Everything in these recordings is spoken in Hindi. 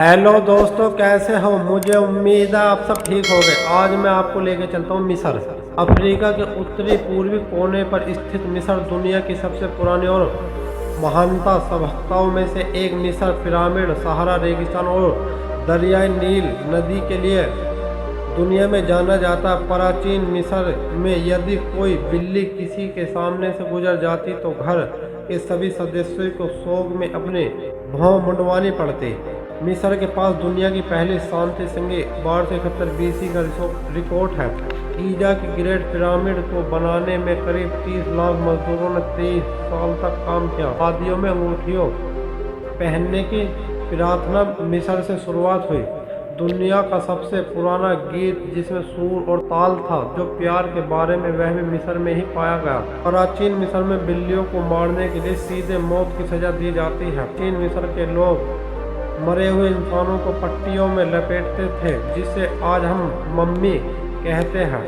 हेलो दोस्तों, कैसे हो? मुझे उम्मीद है आप सब ठीक हो गए। आज मैं आपको लेके चलता हूँ मिस्र। अफ्रीका के उत्तरी पूर्वी कोने पर स्थित मिस्र दुनिया की सबसे पुरानी और महानता सभ्यताओं में से एक। मिस्र पिरामिड, सहारा रेगिस्तान और दरियाई नील नदी के लिए दुनिया में जाना जाता है। प्राचीन मिस्र में यदि कोई बिल्ली किसी के सामने से गुजर जाती तो घर के सभी सदस्यों को शोक में अपने भौं मुंडवानी पड़ती। मिस्र के पास दुनिया की पहली शांति संगी 1271 बीसी का रिकॉर्ड है। गीजा की ग्रेट पिरामिड को बनाने में करीब 30 लाख मजदूरों ने 23 साल तक काम किया। शादियों में अंगूठियों पहनने की प्रार्थना मिस्र से शुरुआत हुई। दुनिया का सबसे पुराना गीत जिसमें सुर और ताल था, जो प्यार के बारे में, वह भी मिस्र में ही पाया गया। प्राचीन मिस्र में बिल्लियों को मारने के लिए सीधे मौत की सजा दी जाती है। प्राचीन मिस्र के लोग मरे हुए इंसानों को पट्टियों में लपेटते थे, जिसे आज हम मम्मी कहते हैं।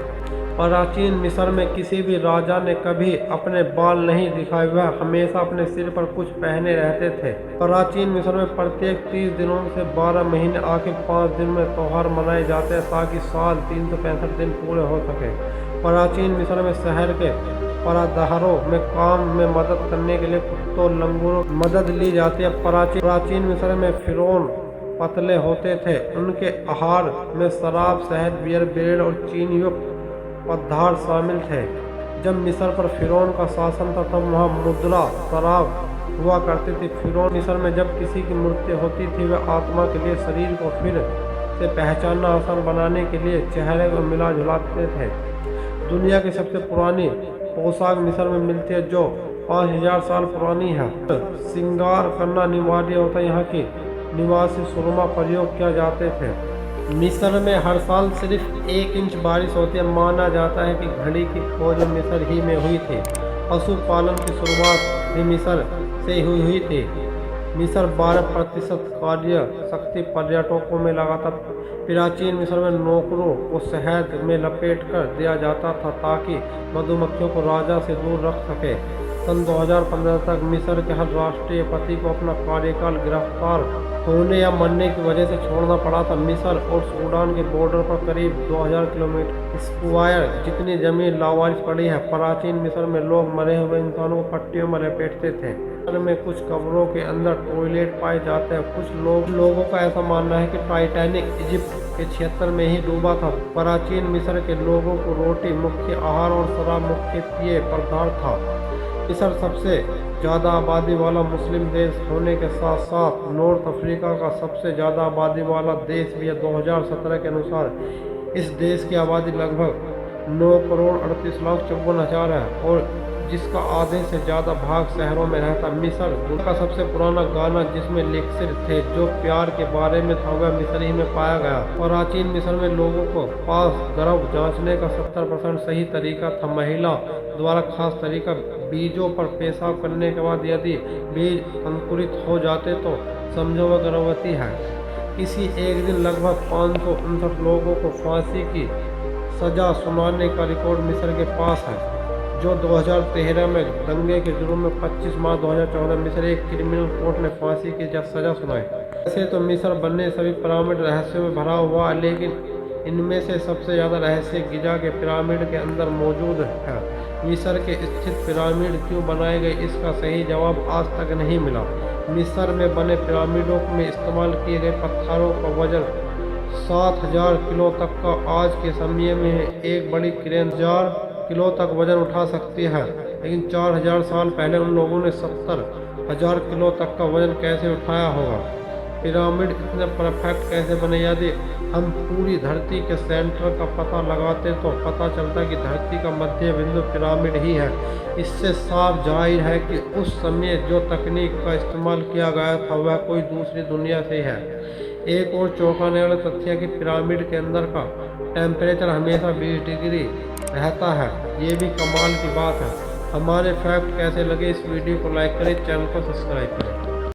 प्राचीन मिस्र में किसी भी राजा ने कभी अपने बाल नहीं दिखाए, वह हमेशा अपने सिर पर कुछ पहने रहते थे। प्राचीन मिस्र में प्रत्येक 30 दिनों से 12 महीने आखिर 5 दिन में त्योहार मनाए जाते हैं, ताकि साल 365 दिन पूरे हो सके। प्राचीन मिस्र में शहर के परादहारों में काम में मदद करने के लिए कुत्तों लंगूरों मदद ली जाती है। प्राचीन मिस्र में फिरौन पतले होते थे। उनके आहार में शराब, शहद, बियर, ब्रेड और चीनी युक्त पदार्थ शामिल थे। जब मिस्र पर फिरौन का शासन था तब वहाँ मुद्रा शराब हुआ करती थी। फिरौन मिस्र में जब किसी की मृत्यु होती थी, वह आत्मा के लिए शरीर को फिर से पहचानना आसान बनाने के लिए चेहरे को मिला जुलाते थे। दुनिया की सबसे पुरानी पोशाक मिस्र में मिलती है, जो 5000 साल पुरानी है। श्रृंगार करना अनिवार्य होता है। यहाँ की निवासी सुरमा प्रयोग किया जाते थे। मिस्र में हर साल सिर्फ 1 इंच बारिश होती है। माना जाता है कि घड़ी की खोज मिस्र ही में हुई थी। पशुपालन की शुरुआत भी मिस्र से हुई थी। मिस्र 12% कार्य शक्ति पर्यटकों में लगाता। प्राचीन मिस्र में नौकरों को शहद में लपेट कर दिया जाता था, ताकि मधुमक्खियों को राजा से दूर रख सके। सन 2015 तक मिस्र के हर राष्ट्रपति को अपना कार्यकाल गिरफ्तार होने या मरने की वजह से छोड़ना पड़ा था। मिस्र और सूडान के बॉर्डर पर करीब 2000 किलोमीटर स्क्वायर जितनी जमीन लावारिस पड़ी है। प्राचीन मिस्र में लोग मरे हुए इंसानों को पट्टियों में लपेटते थे। मिस्र में कुछ कब्रों के अंदर टॉयलेट पाए जाते हैं। कुछ लोगों का ऐसा मानना है कि टाइटैनिक इजिप्ट के क्षेत्र में ही डूबा था। प्राचीन मिस्र के लोगों को रोटी मुख्य आहार और शराब मुख्य पेय पदार्थ था। मिस्र सबसे ज़्यादा आबादी वाला मुस्लिम देश होने के साथ साथ नॉर्थ अफ्रीका का सबसे ज़्यादा आबादी वाला देश भी है। 2017 के अनुसार इस देश की आबादी लगभग 9 करोड़ 38 लाख 54 हज़ार है, और जिसका आधे से ज़्यादा भाग शहरों में रहता। मिस्र दुनिया का सबसे पुराना गाना जिसमें लिखित थे, जो प्यार के बारे में था, वह मिस्र ही में पाया गया। प्राचीन मिस्र में लोगों को पास गर्भ जांचने का 70% सही तरीका था। महिला द्वारा खास तरीका बीजों पर पेशाब करने के बाद यदि बीज अंकुरित हो जाते तो समझो वह गर्भवती है। किसी एक दिन लगभग 559 लोगों को फांसी की सजा सुनाने का रिकॉर्ड मिस्र के पास है, जो 2013 में दंगे के जुर्म में 25 मार्च 2014 मिस्र एक क्रिमिनल कोर्ट ने फांसी की सजा सुनाई। वैसे तो मिस्र बनने सभी पिरामिड रहस्यों में भरा हुआ है, लेकिन इनमें से सबसे ज़्यादा रहस्य गीजा के पिरामिड के अंदर मौजूद है। मिस्र के स्थित पिरामिड क्यों बनाए गए, इसका सही जवाब आज तक नहीं मिला। मिस्र में बने पिरामिडों में इस्तेमाल किए गए पत्थरों का वजन 7000 किलो तक का। आज के समय में एक बड़ी क्रेन 1000 किलो तक वजन उठा सकती है, लेकिन 4000 साल पहले उन लोगों ने 70,000 किलो तक का वजन कैसे उठाया होगा? पिरामिड इतने परफेक्ट कैसे बने? यदि हम पूरी धरती के सेंटर का पता लगाते तो पता चलता कि धरती का मध्य बिंदु पिरामिड ही है। इससे साफ जाहिर है कि उस समय जो तकनीक का इस्तेमाल किया गया था वह कोई दूसरी दुनिया से है। एक और चौंकाने वाला तथ्य है कि पिरामिड के अंदर का टेम्परेचर हमेशा 20 डिग्री रहता है। ये भी कमाल की बात है। हमारे फैक्ट कैसे लगे, इस वीडियो को लाइक करें, चैनल को सब्सक्राइब करें।